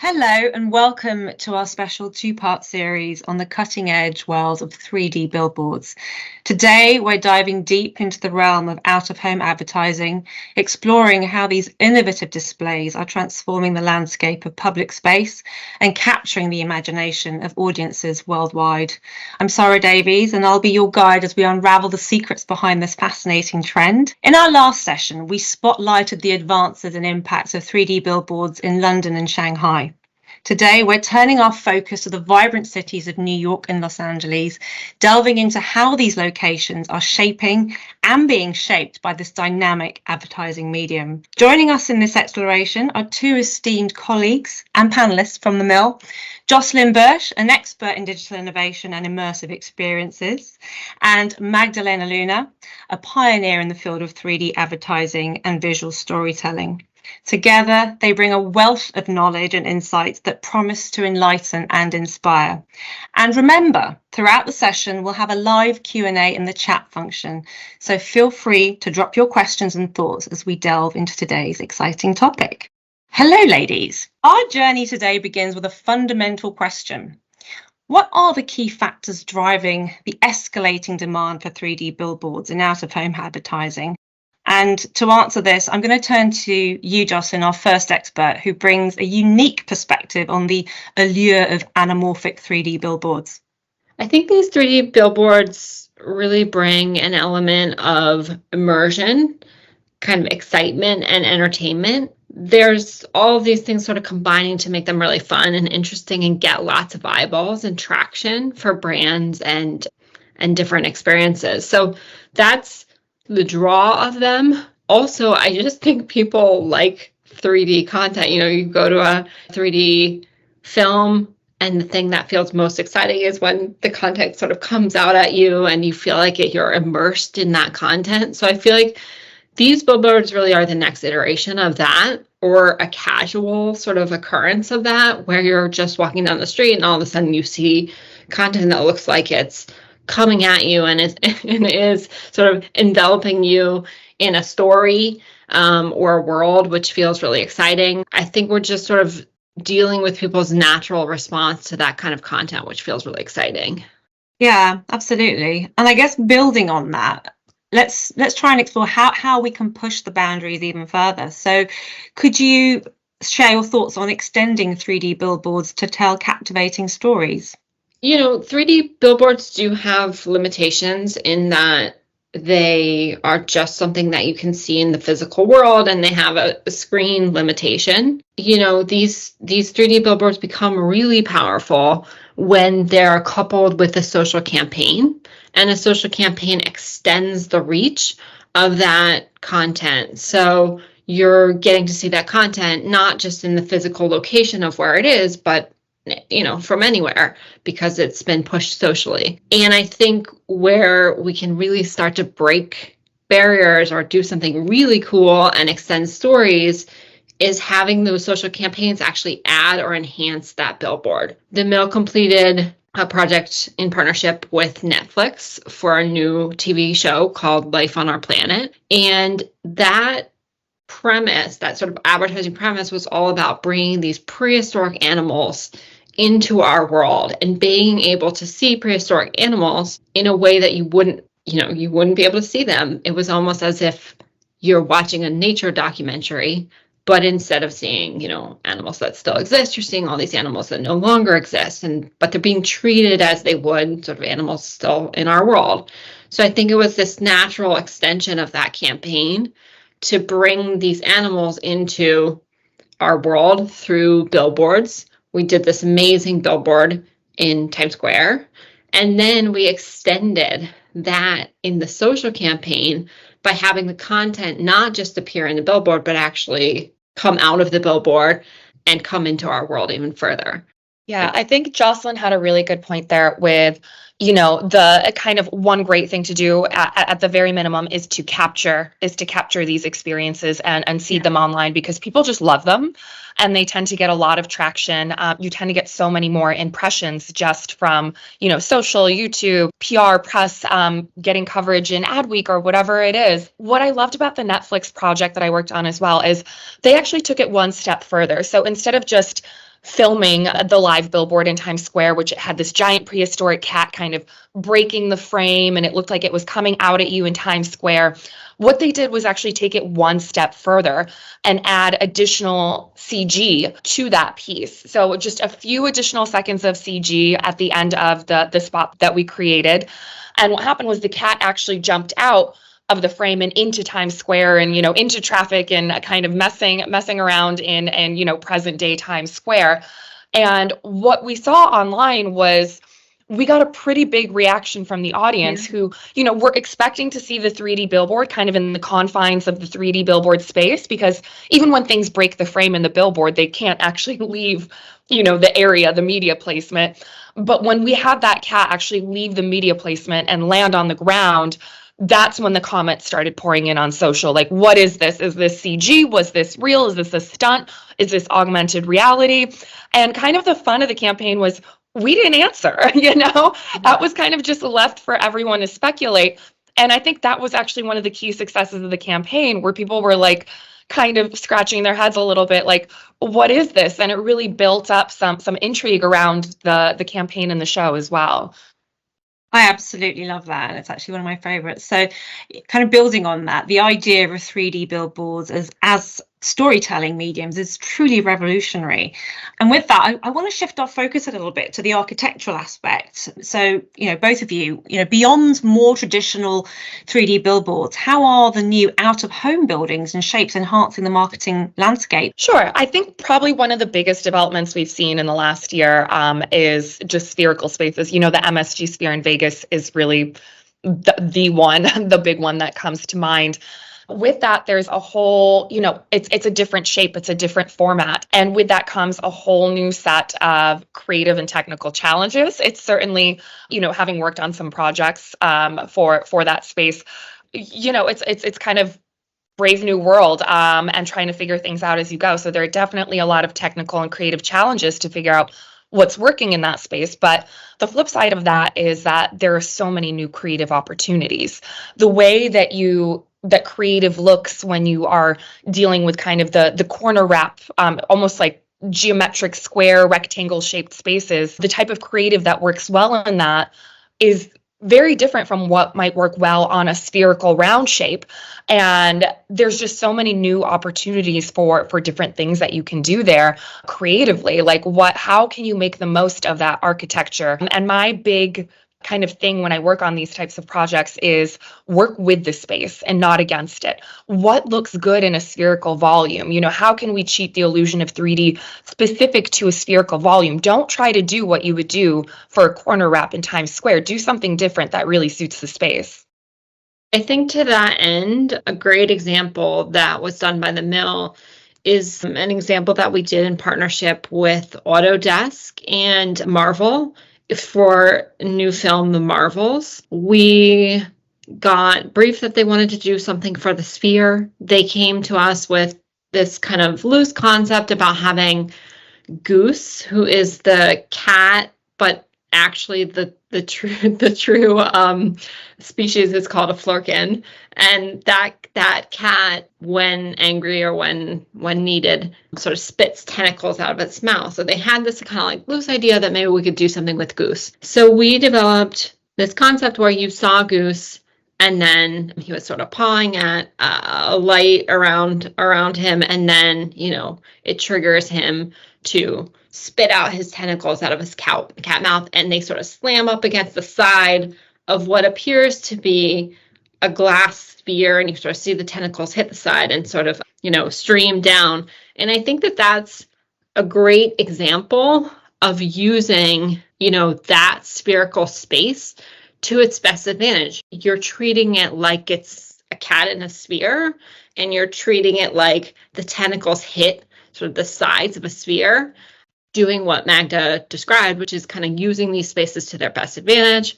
Hello and welcome to our special two-part series on the cutting-edge world of 3D billboards. Today, we're diving deep into the realm of out-of-home advertising, exploring how these innovative displays are transforming the landscape of public space and capturing the imagination of audiences worldwide. I'm Sarah Davies, and I'll be your guide as we unravel the secrets behind this fascinating trend. In our last session, we spotlighted the advances and impacts of 3D billboards in London and Shanghai. Today, we're turning our focus to the vibrant cities of New York and Los Angeles, delving into how these locations are shaping and being shaped by this dynamic advertising medium. Joining us in this exploration are two esteemed colleagues and panelists from the Mill, Jocelyn Birsch, an expert in digital innovation and immersive experiences, and Magdalena, a pioneer in the field of 3D advertising and visual storytelling. Together, they bring a wealth of knowledge and insights that promise to enlighten and inspire. And remember, throughout the session, we'll have a live Q&A in the chat function, so feel free to drop your questions and thoughts as we delve into today's exciting topic. Hello, ladies. Our journey today begins with a fundamental question. What are the key factors driving the escalating demand for 3D billboards in out-of-home advertising? And to answer this, I'm going to turn to you, Jocelyn, our first expert, who brings a unique perspective on the allure of anamorphic 3D billboards. I think these 3D billboards really bring an element of immersion, kind of excitement and entertainment. There's all of these things sort of combining to make them really fun and interesting and get lots of eyeballs and traction for brands and different experiences. So that's the draw of them. Also, I just think people like 3D content. You know, you go to a 3D film and the thing that feels most exciting is when the content sort of comes out at you and you feel like you're immersed in that content. So I feel like these billboards really are the next iteration of that, or a casual sort of occurrence of that, where you're just walking down the street and all of a sudden you see content that looks like it's coming at you and is sort of enveloping you in a story or a world, which feels really exciting. I think we're just sort of dealing with people's natural response to that kind of content, which feels really exciting. Yeah, absolutely. And I guess building on that, let's try and explore how we can push the boundaries even further. So could you share your thoughts on extending 3D billboards to tell captivating stories? You know, 3D billboards do have limitations in that they are just something that you can see in the physical world, and they have a screen limitation. You know, these 3D billboards become really powerful when they're coupled with a social campaign, and a social campaign extends the reach of that content. So you're getting to see that content not just in the physical location of where it is, but from anywhere, because it's been pushed socially. And I think where we can really start to break barriers or do something really cool and extend stories is having those social campaigns actually add or enhance that billboard. The Mill completed a project in partnership with Netflix for a new TV show called Life on Our Planet. And that premise, that sort of advertising premise, was all about bringing these prehistoric animals into our world and being able to see prehistoric animals in a way that you wouldn't be able to see them. It was almost as if you're watching a nature documentary, but instead of seeing, animals that still exist, you're seeing all these animals that no longer exist, but they're being treated as they would sort of animals still in our world. So I think it was this natural extension of that campaign to bring these animals into our world through billboards. We did this amazing billboard in Times Square, and then we extended that in the social campaign by having the content not just appear in the billboard, but actually come out of the billboard and come into our world even further. Yeah, I think Jocelyn had a really good point there with, the kind of one great thing to do at the very minimum is to capture these experiences and seed them online, because people just love them and they tend to get a lot of traction. You tend to get so many more impressions just from, social, YouTube, PR, press, getting coverage in Adweek or whatever it is. What I loved about the Netflix project that I worked on as well is they actually took it one step further. So instead of just filming the live billboard in Times Square, which had this giant prehistoric cat kind of breaking the frame, and it looked like it was coming out at you in Times Square. What they did was actually take it one step further and add additional CG to that piece. So just a few additional seconds of CG at the end of the spot that we created. And what happened was the cat actually jumped out of the frame and into Times Square and, into traffic and kind of messing around in present day Times Square. And what we saw online was we got a pretty big reaction from the audience who, were expecting to see the 3D billboard kind of in the confines of the 3D billboard space, because even when things break the frame in the billboard, they can't actually leave, the area, the media placement. But when we had that cat actually leave the media placement and land on the ground, that's when the comments started pouring in on social. Like, what is this? Is this CG? Was this real? Is this a stunt? Is this augmented reality? And kind of the fun of the campaign was we didn't answer, That was kind of just left for everyone to speculate. And I think that was actually one of the key successes of the campaign, where people were like kind of scratching their heads a little bit, like, what is this? And it really built up some intrigue around the campaign and the show as well. I absolutely love that. And it's actually one of my favorites. So kind of building on that, the idea of 3D billboards as storytelling mediums is truly revolutionary. And with that, I want to shift our focus a little bit to the architectural aspect. So, both of you, beyond more traditional 3D billboards, how are the new out-of-home buildings and shapes enhancing the marketing landscape? Sure. I think probably one of the biggest developments we've seen in the last year is just spherical spaces. The MSG Sphere in Vegas is really the big one that comes to mind. With that, there's a whole, it's a different shape, it's a different format. And with that comes a whole new set of creative and technical challenges. It's certainly, having worked on some projects for that space, it's kind of brave new world and trying to figure things out as you go. So there are definitely a lot of technical and creative challenges to figure out what's working in that space. But the flip side of that is that there are so many new creative opportunities. The way that creative looks when you are dealing with kind of the corner wrap, almost like geometric square rectangle shaped spaces, the type of creative that works well in that is very different from what might work well on a spherical round shape. And there's just so many new opportunities for different things that you can do there creatively. Like how can you make the most of that architecture? And my big kind of thing when I work on these types of projects is work with the space and not against it. What looks good in a spherical volume? How can we cheat the illusion of 3D specific to a spherical volume? Don't try to do what you would do for a corner wrap in Times Square. Do something different that really suits the space. I think to that end, a great example that was done by the Mill is an example that we did in partnership with Autodesk and Marvel. For a new film, The Marvels, we got briefed that they wanted to do something for the Sphere. They came to us with this kind of loose concept about having Goose, who is the cat, but actually the true species is called a flurkin, and that cat, when angry or when needed, sort of spits tentacles out of its mouth. So they had this kind of like loose idea that maybe we could do something with Goose. So we developed this concept where you saw Goose, and then he was sort of pawing at a light around him, and then it triggers him to spit out his tentacles out of his cat mouth, and they sort of slam up against the side of what appears to be a glass sphere, and you sort of see the tentacles hit the side and sort of stream down. And I think that that's a great example of using that spherical space to its best advantage. You're treating it like it's a cat in a sphere, and you're treating it like the tentacles hit sort of the sides of a sphere, doing what Magda described, which is kind of using these spaces to their best advantage.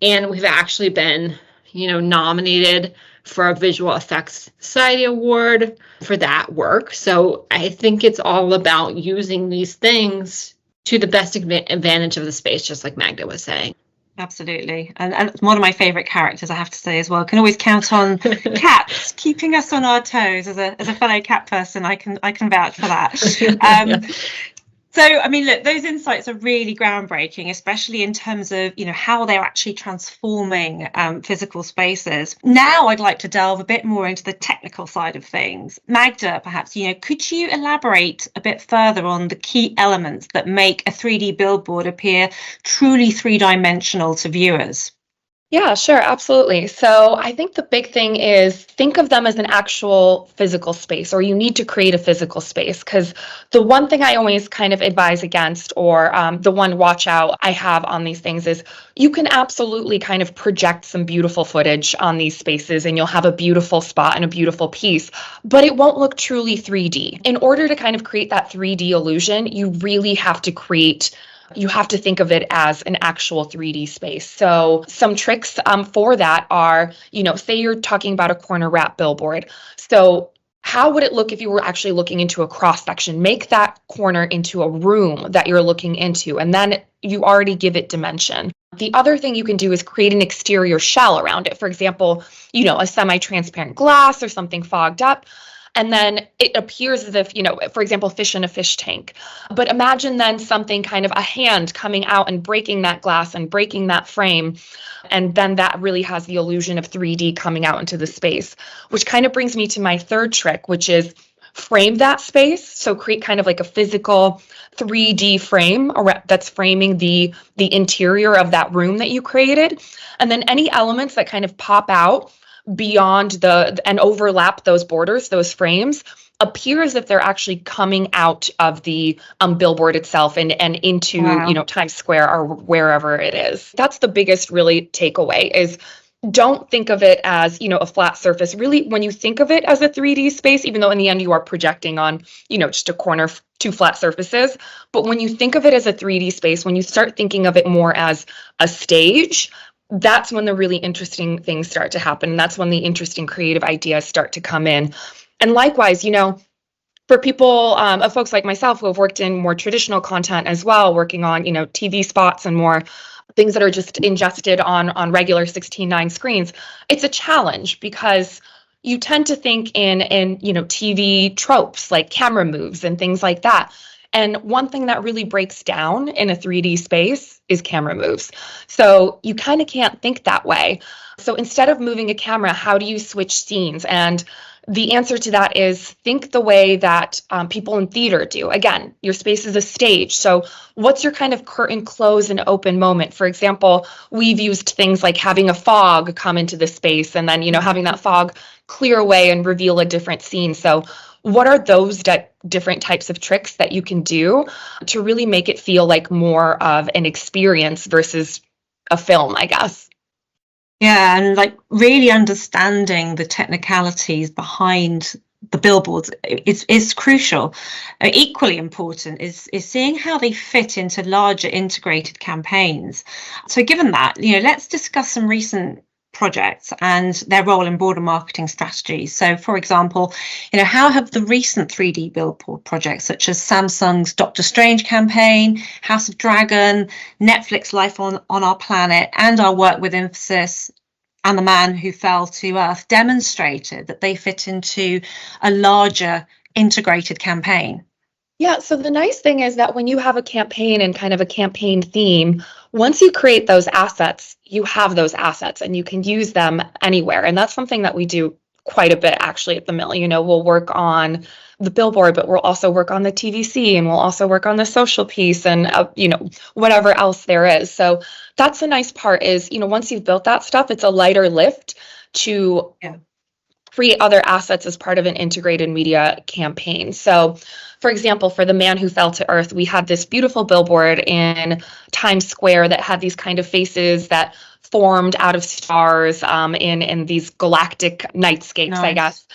And we've actually been, nominated for a Visual Effects Society Award for that work. So I think it's all about using these things to the best advantage of the space, just like Magda was saying. Absolutely. And one of my favorite characters, I have to say as well. Can always count on cats keeping us on our toes. As a fellow cat person, I can vouch for that. So, I mean, look, those insights are really groundbreaking, especially in terms of, how they're actually transforming physical spaces. Now, I'd like to delve a bit more into the technical side of things. Magda, perhaps, could you elaborate a bit further on the key elements that make a 3D billboard appear truly three-dimensional to viewers? Yeah, sure, absolutely. So I think the big thing is think of them as an actual physical space, or you need to create a physical space. Because the one thing I always kind of advise against, or the one watch out I have on these things, is you can absolutely kind of project some beautiful footage on these spaces and you'll have a beautiful spot and a beautiful piece, but it won't look truly 3D. In order to kind of create that 3D illusion, you really have to think of it as an actual 3D space. So some tricks for that are, say you're talking about a corner wrap billboard. So how would it look if you were actually looking into a cross section? Make that corner into a room that you're looking into, and then you already give it dimension. The other thing you can do is create an exterior shell around it. For example, a semi-transparent glass or something fogged up. And then it appears as if, for example, fish in a fish tank. But imagine then something kind of a hand coming out and breaking that glass and breaking that frame. And then that really has the illusion of 3D coming out into the space, which kind of brings me to my third trick, which is frame that space. So create kind of like a physical 3D frame that's framing the interior of that room that you created. And then any elements that kind of pop out beyond and overlap those borders, those frames, appear as if they're actually coming out of the billboard itself and into Times Square or wherever it is. That's the biggest really takeaway is don't think of it as, a flat surface. Really, when you think of it as a 3D space, even though in the end you are projecting on, just a corner, two flat surfaces, but when you think of it as a 3D space, when you start thinking of it more as a stage, that's when the really interesting things start to happen. And that's when the interesting creative ideas start to come in. And likewise, for people, folks like myself who have worked in more traditional content as well, working on, TV spots and more things that are just ingested on regular 16:9 screens, it's a challenge because you tend to think in TV tropes like camera moves and things like that. And one thing that really breaks down in a 3D space is camera moves. So you kind of can't think that way. So instead of moving a camera, how do you switch scenes? And the answer to that is think the way that people in theater do. Again, your space is a stage. So what's your kind of curtain close and open moment? For example, we've used things like having a fog come into the space and then, having that fog clear away and reveal a different scene. So what are those different types of tricks that you can do to really make it feel like more of an experience versus a film, I guess? Yeah, and like really understanding the technicalities behind the billboards is crucial. Equally important is seeing how they fit into larger integrated campaigns. So given that, let's discuss some recent projects and their role in broader marketing strategies. So, for example, how have the recent 3D billboard projects such as Samsung's Doctor Strange campaign, House of Dragon, Netflix Life on Our Planet, and our work with Emphasis and The Man Who Fell to Earth demonstrated that they fit into a larger integrated campaign? Yeah, so the nice thing is that when you have a campaign and kind of a campaign theme, once you create those assets, you have those assets and you can use them anywhere. And that's something that we do quite a bit actually at the mill. We'll work on the billboard, but we'll also work on the TVC and we'll also work on the social piece and, whatever else there is. So that's the nice part is, once you've built that stuff, it's a lighter lift to create other assets as part of an integrated media campaign. So, for example, for The Man Who Fell to Earth, we had this beautiful billboard in Times Square that had these kind of faces that formed out of stars in these galactic nightscapes, nice. I guess.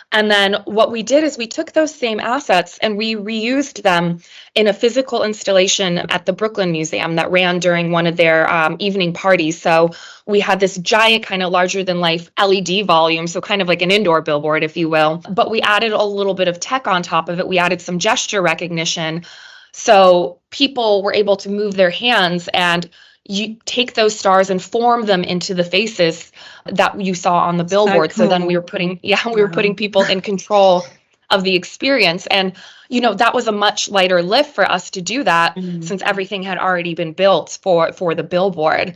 And then what we did is we took those same assets and we reused them in a physical installation at the Brooklyn Museum that ran during one of their evening parties. So we had this giant kind of larger than life LED volume, so kind of like an indoor billboard, if you will. But we added a little bit of tech on top of it. We added some gesture recognition. So people were able to move their hands and you take those stars and form them into the faces that you saw on the billboard. So then we were putting, putting people in control of the experience. And, that was a much lighter lift for us to do that since everything had already been built for the billboard.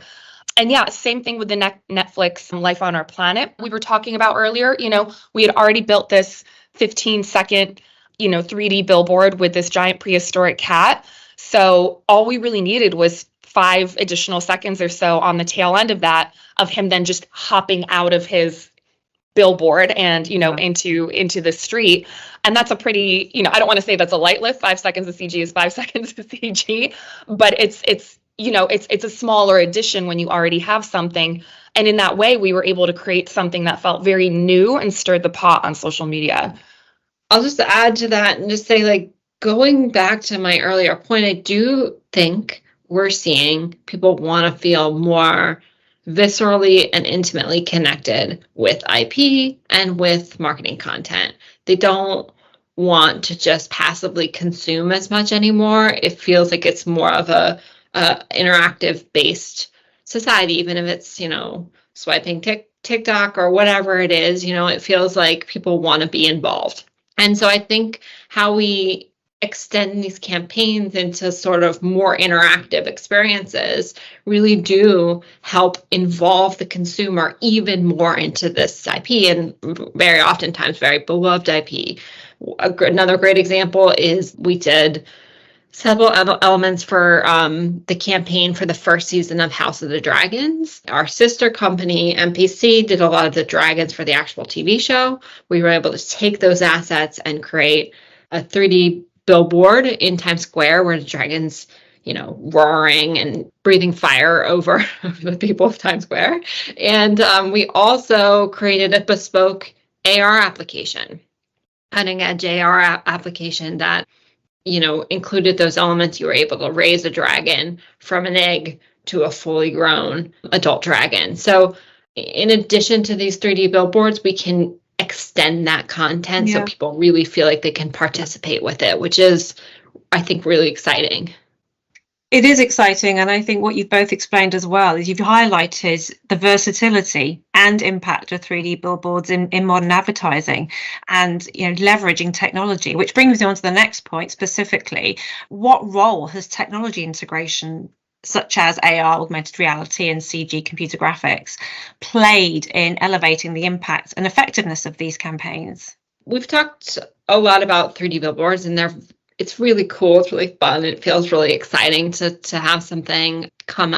And yeah, same thing with the Netflix Life on Our Planet we were talking about earlier. We had already built this 15-second, 3D billboard with this giant prehistoric cat. So all we really needed was 5 additional seconds or so on the tail end of that, of him then just hopping out of his billboard and, into the street. And that's a pretty, I don't want to say that's a light lift. 5 seconds of CG is 5 seconds of CG, but it's a smaller addition when you already have something. And in that way, we were able to create something that felt very new and stirred the pot on social media. I'll just add to that and just say, like, going back to my earlier point, I do think we're seeing people want to feel more viscerally and intimately connected with IP and with marketing content. They don't want to just passively consume as much anymore. It feels like it's more of a interactive based society, even if it's, swiping TikTok or whatever it is, it feels like people want to be involved. And so I think how we extend these campaigns into sort of more interactive experiences really do help involve the consumer even more into this IP, and very oftentimes very beloved IP. Another great example is we did several elements for the campaign for the first season of House of the Dragons. Our sister company, MPC, did a lot of the dragons for the actual TV show. We were able to take those assets and create a 3D billboard in Times Square where the dragons, roaring and breathing fire over the people of Times Square. And we also created a bespoke AR application, cutting edge AR application that included those elements. You were able to raise a dragon from an egg to a fully grown adult dragon. So in addition to these 3D billboards, we can extend that content so people really feel like they can participate with it, which is, I think, really exciting. It is exciting, and I think what you've both explained as well is you've highlighted the versatility and impact of 3D billboards in modern advertising, and leveraging technology, which brings me on to the next point specifically. What role has technology integration, such as AR, augmented reality, and CG computer graphics, played in elevating the impact and effectiveness of these campaigns? We've talked a lot about 3D billboards, and it's really cool. It's really fun. It feels really exciting to have something come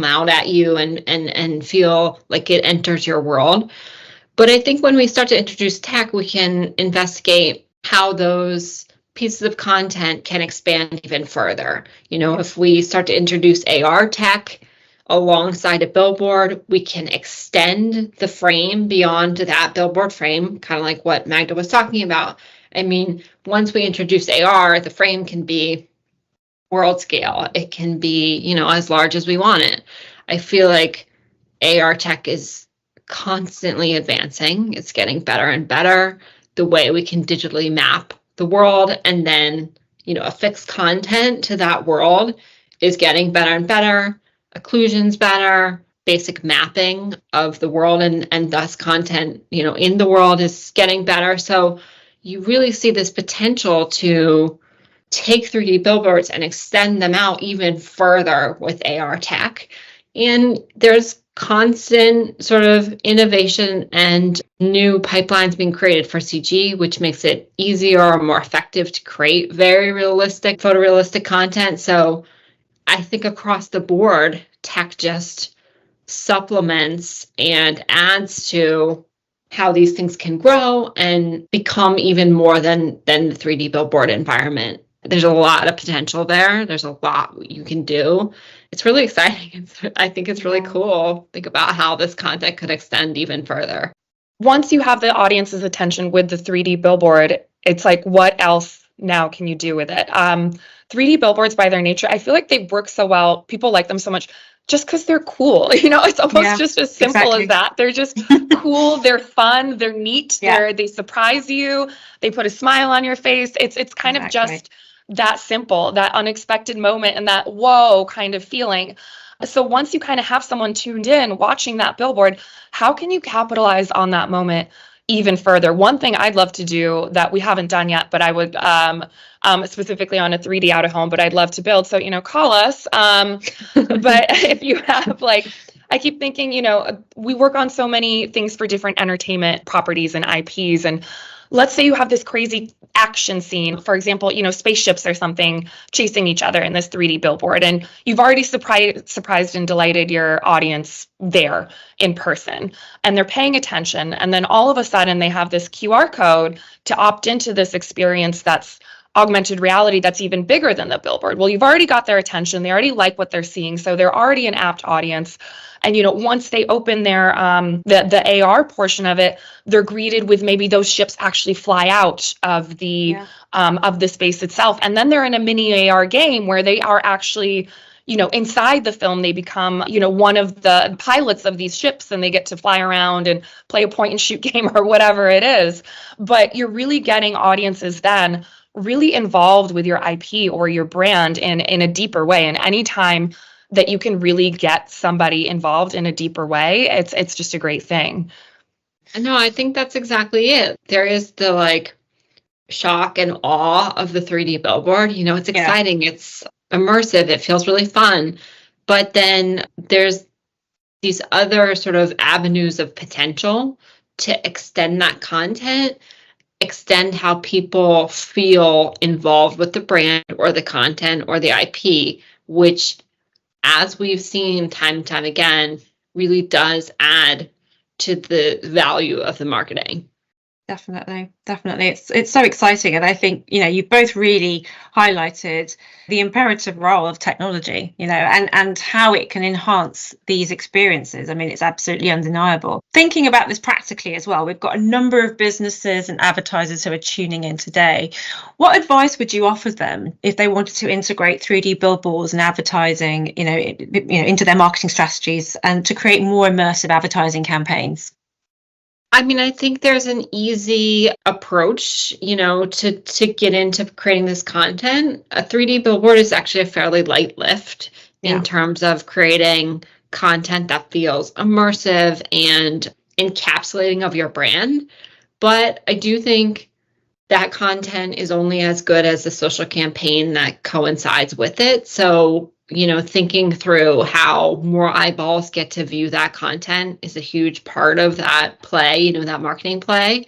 out at you and feel like it enters your world. But I think when we start to introduce tech, we can investigate how those pieces of content can expand even further. If we start to introduce AR tech alongside a billboard, we can extend the frame beyond that billboard frame, kind of like what Magda was talking about. I mean, once we introduce AR, the frame can be world scale. It can be, as large as we want it. I feel like AR tech is constantly advancing. It's getting better and better. The way we can digitally map the world and then, affix content to that world is getting better and better. Occlusion's better. Basic mapping of the world and thus content, in the world is getting better. So you really see this potential to take 3D billboards and extend them out even further with AR tech. And there's constant sort of innovation and new pipelines being created for CG, which makes it easier or more effective to create very realistic, photorealistic content. So I think across the board, tech just supplements and adds to how these things can grow and become even more than the 3D billboard environment. There's a lot of potential there. There's a lot you can do. It's really exciting. I think it's really cool. Think about how this content could extend even further. Once you have the audience's attention with the 3D billboard, it's like, what else now can you do with it? 3D billboards by their nature, I feel like they work so well. People like them so much just because they're cool. It's almost just as simple as that. They're just cool. They're fun. They're neat. They surprise you. They put a smile on your face. It's kind of just that simple, that unexpected moment and that whoa kind of feeling. So once you kind of have someone tuned in watching that billboard, how can you capitalize on that moment? even further. One thing I'd love to do that we haven't done yet, but I would specifically on a 3D out of home, but I'd love to build. So, call us. But if you have I keep thinking, we work on so many things for different entertainment properties and IPs. And let's say you have this crazy action scene, for example, spaceships or something chasing each other in this 3D billboard. And you've already surprised and delighted your audience there in person. And they're paying attention. And then all of a sudden they have this QR code to opt into this experience that's augmented reality that's even bigger than the billboard. Well, you've already got their attention. They already like what they're seeing. So they're already an apt audience. And, once they open their the AR portion of it, they're greeted with maybe those ships actually fly out of the space itself. And then they're in a mini AR game where they are actually, inside the film, they become, one of the pilots of these ships, and they get to fly around and play a point and shoot game or whatever it is. But you're really getting audiences then really involved with your IP or your brand in a deeper way. And anytime that you can really get somebody involved in a deeper way, it's just a great thing. No, I think that's exactly it. There is the shock and awe of the 3D billboard. It's exciting. It's immersive. It feels really fun. But then there's these other sort of avenues of potential to extend that content, extend how people feel involved with the brand or the content or the IP, which, as we've seen time and time again, really does add to the value of the marketing. Definitely. It's so exciting. And I think, you both really highlighted the imperative role of technology, and how it can enhance these experiences. I mean, it's absolutely undeniable. Thinking about this practically as well, we've got a number of businesses and advertisers who are tuning in today. What advice would you offer them if they wanted to integrate 3D billboards and advertising, into their marketing strategies and to create more immersive advertising campaigns? I mean, I think there's an easy approach, to get into creating this content. A 3D billboard is actually a fairly light lift in terms of creating content that feels immersive and encapsulating of your brand. But I do think that content is only as good as the social campaign that coincides with it. So, thinking through how more eyeballs get to view that content is a huge part of that play, that marketing play.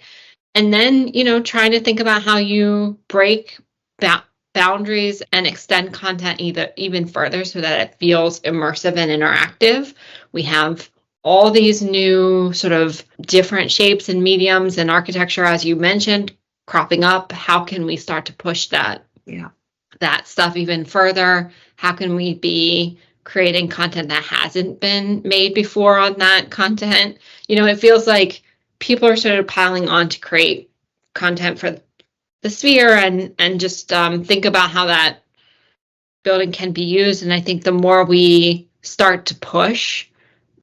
And then, trying to think about how you break boundaries and extend content even further so that it feels immersive and interactive. We have all these new sort of different shapes and mediums and architecture, as you mentioned, cropping up. How can we start to push that stuff even further? How can we be creating content that hasn't been made before on that content? It feels like people are sort of piling on to create content for the sphere and just think about how that building can be used. And I think the more we start to push,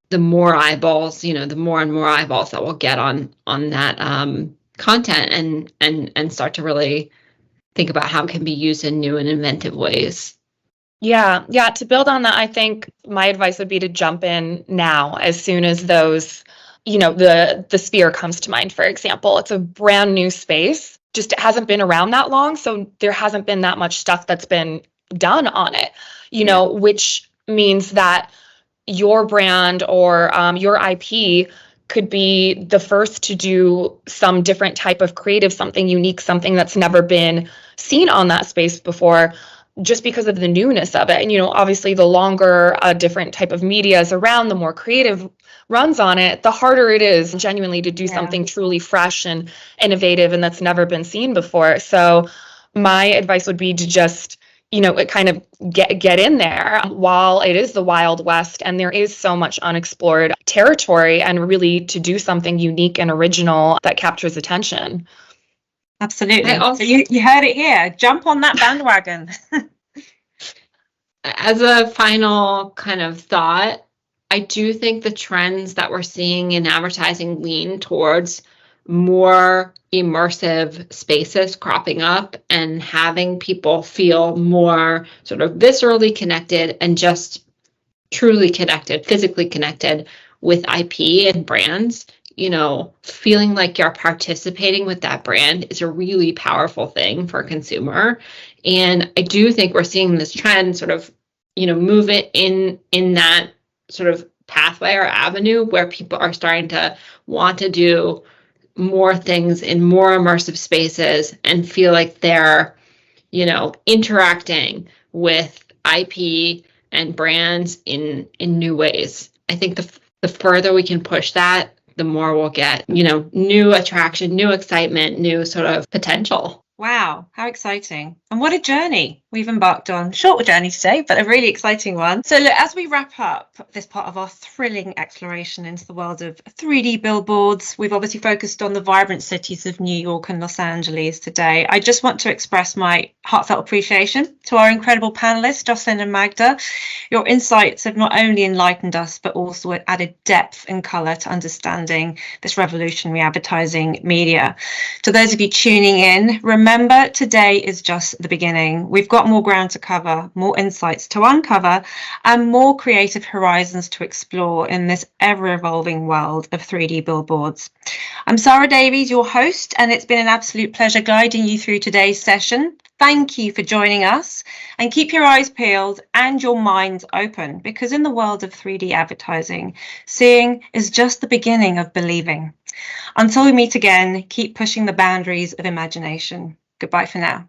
the more eyeballs, the more and more eyeballs that we'll get on that content and start to really think about how it can be used in new and inventive ways. Yeah. To build on that, I think my advice would be to jump in now as soon as those, the sphere comes to mind, for example. It's a brand new space, just it hasn't been around that long. So there hasn't been that much stuff that's been done on it, which means that your brand or your IP could be the first to do some different type of creative, something unique, something that's never been seen on that space before, just because of the newness of it. And, obviously the longer a different type of media is around, the more creative runs on it, the harder it is genuinely to do something truly fresh and innovative and that's never been seen before. So my advice would be to just, kind of get in there while it is the Wild West and there is so much unexplored territory, and really to do something unique and original that captures attention. Absolutely. So you heard it here. Jump on that bandwagon. As a final kind of thought, I do think the trends that we're seeing in advertising lean towards more immersive spaces cropping up and having people feel more sort of viscerally connected and just truly connected, physically connected with IP and brands. feeling like you're participating with that brand is a really powerful thing for a consumer. And I do think we're seeing this trend sort of, move it in that sort of pathway or avenue where people are starting to want to do more things in more immersive spaces and feel like they're, interacting with IP and brands in new ways. I think the further we can push that, the more we'll get, new attraction, new excitement, new sort of potential. Wow, how exciting. And what a journey we've embarked on. Short journey today, but a really exciting one. So look, as we wrap up this part of our thrilling exploration into the world of 3D billboards, we've obviously focused on the vibrant cities of New York and Los Angeles today. I just want to express my heartfelt appreciation to our incredible panelists, Jocelyn and Magda. Your insights have not only enlightened us, but also added depth and colour to understanding this revolutionary advertising media. To those of you tuning in, remember, today is just the beginning. We've got more ground to cover, more insights to uncover, and more creative horizons to explore in this ever-evolving world of 3D billboards. I'm Sarah Davies, your host, and it's been an absolute pleasure guiding you through today's session. Thank you for joining us, and keep your eyes peeled and your minds open, because in the world of 3D advertising, seeing is just the beginning of believing. Until we meet again, keep pushing the boundaries of imagination. Goodbye for now.